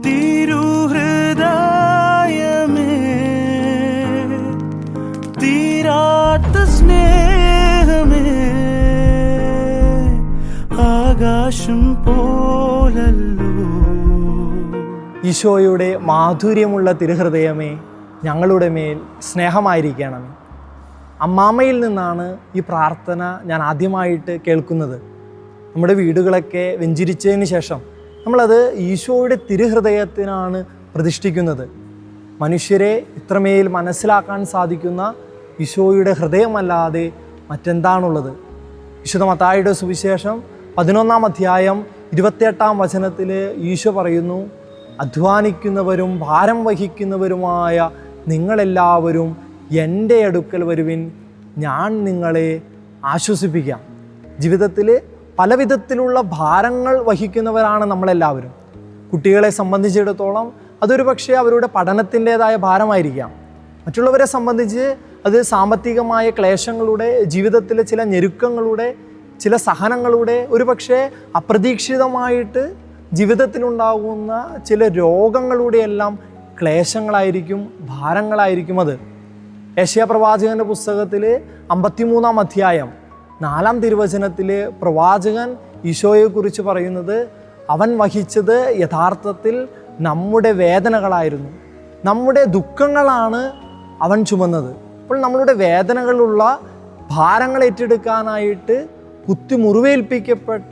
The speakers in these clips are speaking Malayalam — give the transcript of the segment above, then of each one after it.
തിരുഹൃദയമേ തീരാത്ത സ്നേഹമേ ആകാശം പോലല്ലോ. ഈശോയുടെ മാധുര്യമുള്ള തിരുഹൃദയമേ ഞങ്ങളുടെ മേൽ സ്നേഹമായിരിക്കണമേ. അമ്മാമ്മയിൽ നിന്നാണ് ഈ പ്രാർത്ഥന ഞാൻ ആദ്യമായിട്ട് കേൾക്കുന്നത്. നമ്മുടെ വീടുകളൊക്കെ വെഞ്ചിരിച്ചതിന് ശേഷം നമ്മളത് ഈശോയുടെ തിരുഹൃദയത്തിനാണ് പ്രതിഷ്ഠിക്കുന്നത്. മനുഷ്യരെ ഇത്രമേൽ മനസ്സിലാക്കാൻ സാധിക്കുന്ന ഈശോയുടെ ഹൃദയമല്ലാതെ മറ്റെന്താണുള്ളത്? വിശുദ്ധ മത്തായിയുടെ സുവിശേഷം 11-ാം അധ്യായം 28-ാം വചനത്തിൽ ഈശോ പറയുന്നു, അധ്വാനിക്കുന്നവരും ഭാരം വഹിക്കുന്നവരുമായ നിങ്ങളെല്ലാവരും എൻ്റെ അടുക്കൽ വരുവിൻ, ഞാൻ നിങ്ങളെ ആശ്വസിപ്പിക്കാം. ജീവിതത്തിൽ പല വിധത്തിലുള്ള ഭാരങ്ങൾ വഹിക്കുന്നവരാണ് നമ്മളെല്ലാവരും. കുട്ടികളെ സംബന്ധിച്ചിടത്തോളം അതൊരു പക്ഷേ അവരുടെ പഠനത്തിൻ്റേതായ ഭാരമായിരിക്കാം. മറ്റുള്ളവരെ സംബന്ധിച്ച് അത് സാമ്പത്തികമായ ക്ലേശങ്ങളുടെ, ജീവിതത്തിലെ ചില ഞെരുക്കങ്ങളുടെ, ചില സഹനങ്ങളുടെ, ഒരു പക്ഷേ അപ്രതീക്ഷിതമായിട്ട് ജീവിതത്തിലുണ്ടാകുന്ന ചില രോഗങ്ങളുടെ എല്ലാം ക്ലേശങ്ങളായിരിക്കും, ഭാരങ്ങളായിരിക്കും അത്. യെശയ്യാ പ്രവാചകൻ്റെ പുസ്തകത്തിൽ 53-ാം അധ്യായം 4-ാം തിരുവചനത്തിൽ പ്രവാചകൻ ഈശോയെക്കുറിച്ച് പറയുന്നത്, അവൻ വഹിച്ചത് യഥാർത്ഥത്തിൽ നമ്മുടെ വേദനകളായിരുന്നു, നമ്മുടെ ദുഃഖങ്ങളാണ് അവൻ ചുമന്നത്. അപ്പോൾ നമ്മളുടെ വേദനകളുള്ള ഭാരങ്ങൾ ഏറ്റെടുക്കാനായിട്ട് കുത്തി മുറിവേൽപ്പിക്കപ്പെട്ട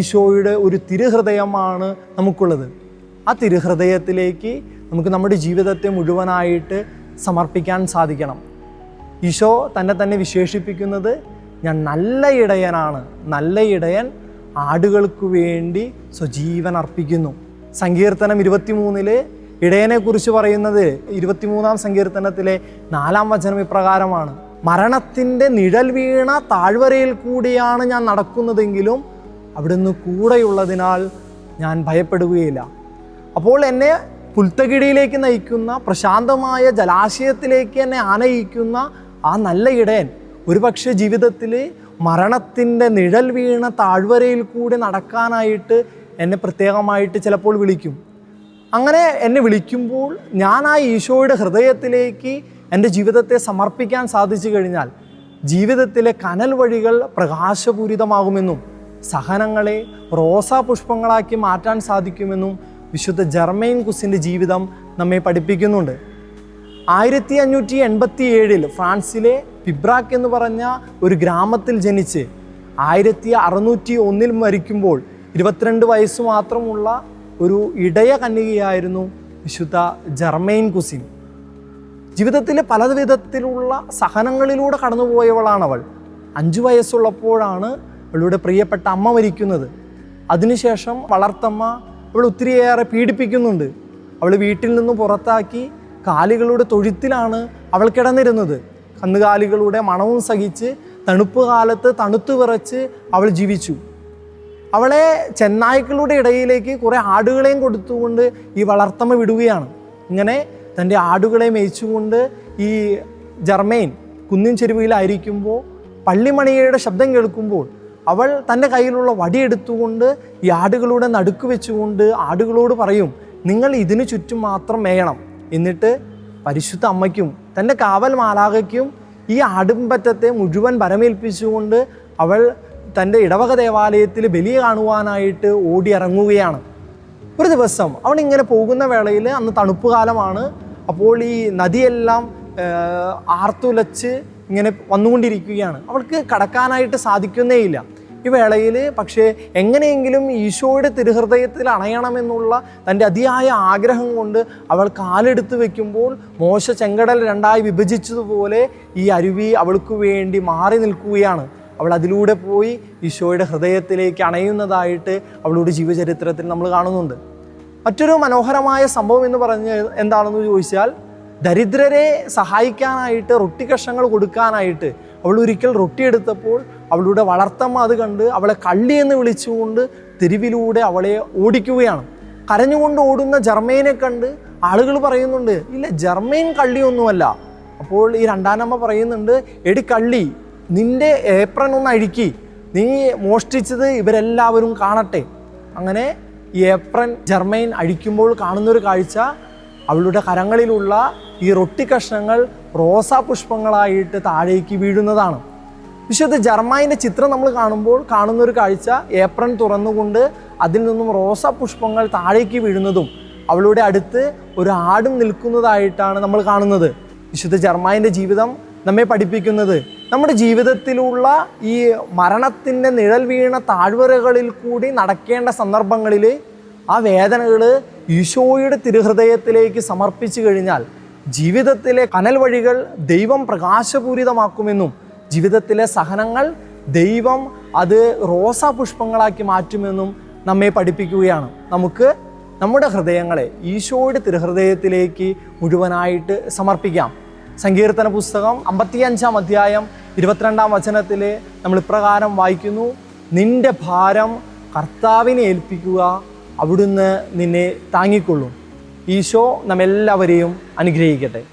ഈശോയുടെ ഒരു തിരുഹൃദയമാണ് നമുക്കുള്ളത്. ആ തിരുഹൃദയത്തിലേക്ക് നമുക്ക് നമ്മുടെ ജീവിതത്തെ മുഴുവനായിട്ട് സമർപ്പിക്കാൻ സാധിക്കണം. ഈശോ തന്നെ വിശേഷിപ്പിക്കുന്നത്, ഞാൻ നല്ല ഇടയനാണ്, നല്ല ഇടയൻ ആടുകൾക്ക് വേണ്ടി സ്വജീവൻ അർപ്പിക്കുന്നു. സങ്കീർത്തനം 23-ൽ ഇടയനെക്കുറിച്ച് പറയുന്നത് 23-ാം സങ്കീർത്തനത്തിലെ 4-ാം വചനം ഇപ്രകാരമാണ്, മരണത്തിൻ്റെ നിഴൽ വീണ താഴ്വരയിൽ കൂടിയാണ് ഞാൻ നടക്കുന്നതെങ്കിലും അവിടുന്ന് കൂടെയുള്ളതിനാൽ ഞാൻ ഭയപ്പെടുകയില്ല. അപ്പോൾ എന്നെ പുൽത്തകിടിയിലേക്ക് നയിക്കുന്ന, പ്രശാന്തമായ ജലാശയത്തിലേക്ക് എന്നെ ആനയിക്കുന്ന ആ നല്ല ഇടയൻ ഒരുപക്ഷെ ജീവിതത്തിൽ മരണത്തിൻ്റെ നിഴൽ വീണ താഴ്വരയിൽ കൂടി നടക്കാനായിട്ട് എന്നെ പ്രത്യേകമായിട്ട് ചിലപ്പോൾ വിളിക്കും. അങ്ങനെ എന്നെ വിളിക്കുമ്പോൾ ഞാൻ ആ ഈശോയുടെ ഹൃദയത്തിലേക്ക് എൻ്റെ ജീവിതത്തെ സമർപ്പിക്കാൻ സാധിച്ചു കഴിഞ്ഞാൽ ജീവിതത്തിലെ കനൽ വഴികൾ പ്രകാശപൂരിതമാകുമെന്നും സഹനങ്ങളെ റോസാ പുഷ്പങ്ങളാക്കി മാറ്റാൻ സാധിക്കുമെന്നും വിശുദ്ധ ജർമെയിൻ കുസിൻ്റെ ജീവിതം നമ്മെ പഠിപ്പിക്കുന്നുണ്ട്. 1587 ഫ്രാൻസിലെ പിബ്രാക്ക് എന്ന് പറഞ്ഞ ഒരു ഗ്രാമത്തിൽ ജനിച്ച് 1601 മരിക്കുമ്പോൾ 22 വയസ്സ് മാത്രമുള്ള ഒരു ഇടയ കന്യകയായിരുന്നു വിശുദ്ധ ജർമെയിൻ കുസിൻ. ജീവിതത്തിൽ പല വിധത്തിലുള്ള സഹനങ്ങളിലൂടെ കടന്നുപോയവളാണവൾ. 5 വയസ്സുള്ളപ്പോഴാണ് അവളുടെ പ്രിയപ്പെട്ട അമ്മ മരിക്കുന്നത്. അതിനുശേഷം വളർത്തമ്മ അവൾ ഒത്തിരിയേറെ പീഡിപ്പിക്കുന്നുണ്ട്. അവൾ വീട്ടിൽ നിന്ന് പുറത്താക്കി കാലികളുടെ തൊഴുത്തിലാണ് അവൾ കിടന്നിരുന്നത്. കന്നുകാലികളുടെ മണവും സഹിച്ച് തണുപ്പ് കാലത്ത് തണുത്തു വിറച്ച് അവൾ ജീവിച്ചു. അവളെ ചെന്നായ്ക്കളുടെ ഇടയിലേക്ക് കുറേ ആടുകളെയും കൊടുത്തുകൊണ്ട് ഈ വളർത്തമ്മ വിടുകയാണ്. ഇങ്ങനെ തൻ്റെ ആടുകളെ മേയിച്ചുകൊണ്ട് ഈ ജർമെയിൻ കുന്നിൻ ചെരുവിലായിരിക്കുമ്പോൾ പള്ളിമണിയുടെ ശബ്ദം കേൾക്കുമ്പോൾ അവൾ തൻ്റെ കയ്യിലുള്ള വടിയെടുത്തുകൊണ്ട് ഈ ആടുകളുടെ നടുക്ക് വെച്ചുകൊണ്ട് ആടുകളോട് പറയും, നിങ്ങൾ ഇതിനു ചുറ്റും മാത്രം മേയണം. എന്നിട്ട് പരിശുദ്ധ അമ്മയ്ക്കും തൻ്റെ കാവൽ മാലാഖയ്ക്കും ഈ ആടുംപറ്റത്തെ മുഴുവൻ ഭരമേൽപ്പിച്ചുകൊണ്ട് അവൾ തൻ്റെ ഇടവക ദേവാലയത്തിൽ ബലി കാണുവാനായിട്ട് ഓടിയിറങ്ങുകയാണ്. ഒരു ദിവസം അവൾ ഇങ്ങനെ പോകുന്ന വേളയിൽ, അന്ന് തണുപ്പ് കാലമാണ്, അപ്പോൾ ഈ നദിയെല്ലാം ആർത്തുലച്ച് ഇങ്ങനെ വന്നുകൊണ്ടിരിക്കുകയാണ്. അവൾക്ക് കടക്കാനായിട്ട് സാധിക്കുന്നേയില്ല. ഈ വേളയിൽ പക്ഷേ എങ്ങനെയെങ്കിലും ഈശോയുടെ തിരുഹൃദയത്തിൽ അണയണമെന്നുള്ള തൻ്റെ അതിയായ ആഗ്രഹം കൊണ്ട് അവൾ കാലെടുത്ത് വയ്ക്കുമ്പോൾ മോശ ചെങ്കടൽ 2ആയി വിഭജിച്ചതുപോലെ ഈ അരുവി അവൾക്ക് വേണ്ടി മാറി നിൽക്കുകയാണ്. അവൾ അതിലൂടെ പോയി ഈശോയുടെ ഹൃദയത്തിലേക്ക് അണയുന്നതായിട്ട് അവളുടെ ജീവചരിത്രത്തിൽ നമ്മൾ കാണുന്നുണ്ട്. മറ്റൊരു മനോഹരമായ സംഭവം എന്ന് പറഞ്ഞ് എന്താണെന്ന് ചോദിച്ചാൽ, ദരിദ്രരെ സഹായിക്കാനായിട്ട് റൊട്ടി കഷ്ണങ്ങൾ കൊടുക്കാനായിട്ട് അവൾ ഒരിക്കൽ റൊട്ടി എടുത്തപ്പോൾ അവളുടെ വളർത്തമ്മ അത് കണ്ട് അവളെ കള്ളി എന്ന് വിളിച്ചുകൊണ്ട് തെരുവിലൂടെ അവളെ ഓടിക്കുകയാണ്. കരഞ്ഞുകൊണ്ട് ഓടുന്ന ജർമെയിനെ കണ്ട് ആളുകൾ പറയുന്നുണ്ട്, ഇല്ല, ജർമെയിൻ കള്ളിയൊന്നുമല്ല. അപ്പോൾ ഈ രണ്ടാനമ്മ പറയുന്നുണ്ട്, എടി കള്ളി, നിൻ്റെ ഏപ്രൺ ഒന്ന് അഴുക്കി, നീ മോഷ്ടിച്ചത് ഇവരെല്ലാവരും കാണട്ടെ. അങ്ങനെ ഈ ഏപ്രൻ ജർമ്മൈൻ അഴിക്കുമ്പോൾ കാണുന്നൊരു കാഴ്ച അവളുടെ കരങ്ങളിലുള്ള ഈ റൊട്ടി കഷ്ണങ്ങൾ റോസാ പുഷ്പങ്ങളായിട്ട് താഴേക്ക് വീഴുന്നതാണ്. വിശുദ്ധ ജർമ്മൈൻ്റെ ചിത്രം നമ്മൾ കാണുമ്പോൾ കാണുന്നൊരു കാഴ്ച ഏപ്രൻ തുറന്നുകൊണ്ട് അതിൽ നിന്നും റോസാ പുഷ്പങ്ങൾ താഴേക്ക് വീഴുന്നതും അവളുടെ അടുത്ത് ഒരു ആടും നിൽക്കുന്നതായിട്ടാണ് നമ്മൾ കാണുന്നത്. വിശുദ്ധ ജർമ്മൈൻ്റെ ജീവിതം നമ്മെ പഠിപ്പിക്കുന്നത് നമ്മുടെ ജീവിതത്തിലുള്ള ഈ മരണത്തിൻ്റെ നിഴൽ വീണ താഴ്വരകളിൽ കൂടി നടക്കേണ്ട സന്ദർഭങ്ങളിൽ ആ വേദനകൾ ഈശോയുടെ തിരുഹൃദയത്തിലേക്ക് സമർപ്പിച്ചു കഴിഞ്ഞാൽ ജീവിതത്തിലെ കനൽ വഴികൾ ദൈവം പ്രകാശപൂരിതമാക്കുമെന്നും ജീവിതത്തിലെ സഹനങ്ങൾ ദൈവം അത് റോസാ പുഷ്പങ്ങളാക്കി മാറ്റുമെന്നും നമ്മെ പഠിപ്പിക്കുകയാണ്. നമുക്ക് നമ്മുടെ ഹൃദയങ്ങളെ ഈശോയുടെ തിരുഹൃദയത്തിലേക്ക് മുഴുവനായിട്ട് സമർപ്പിക്കാം. സങ്കീർത്തന പുസ്തകം 55-ാം അധ്യായം 22-ാം വചനത്തിൽ നമ്മൾ ഇപ്രകാരം വായിക്കുന്നു: നിന്റെ ഭാരം കർത്താവിനെ ഏൽപ്പിക്കുക, അവിടുന്ന് നിന്നെ താങ്ങിക്കൊള്ളും. ഈശോ നമ്മെല്ലാവരെയും അനുഗ്രഹിക്കട്ടെ.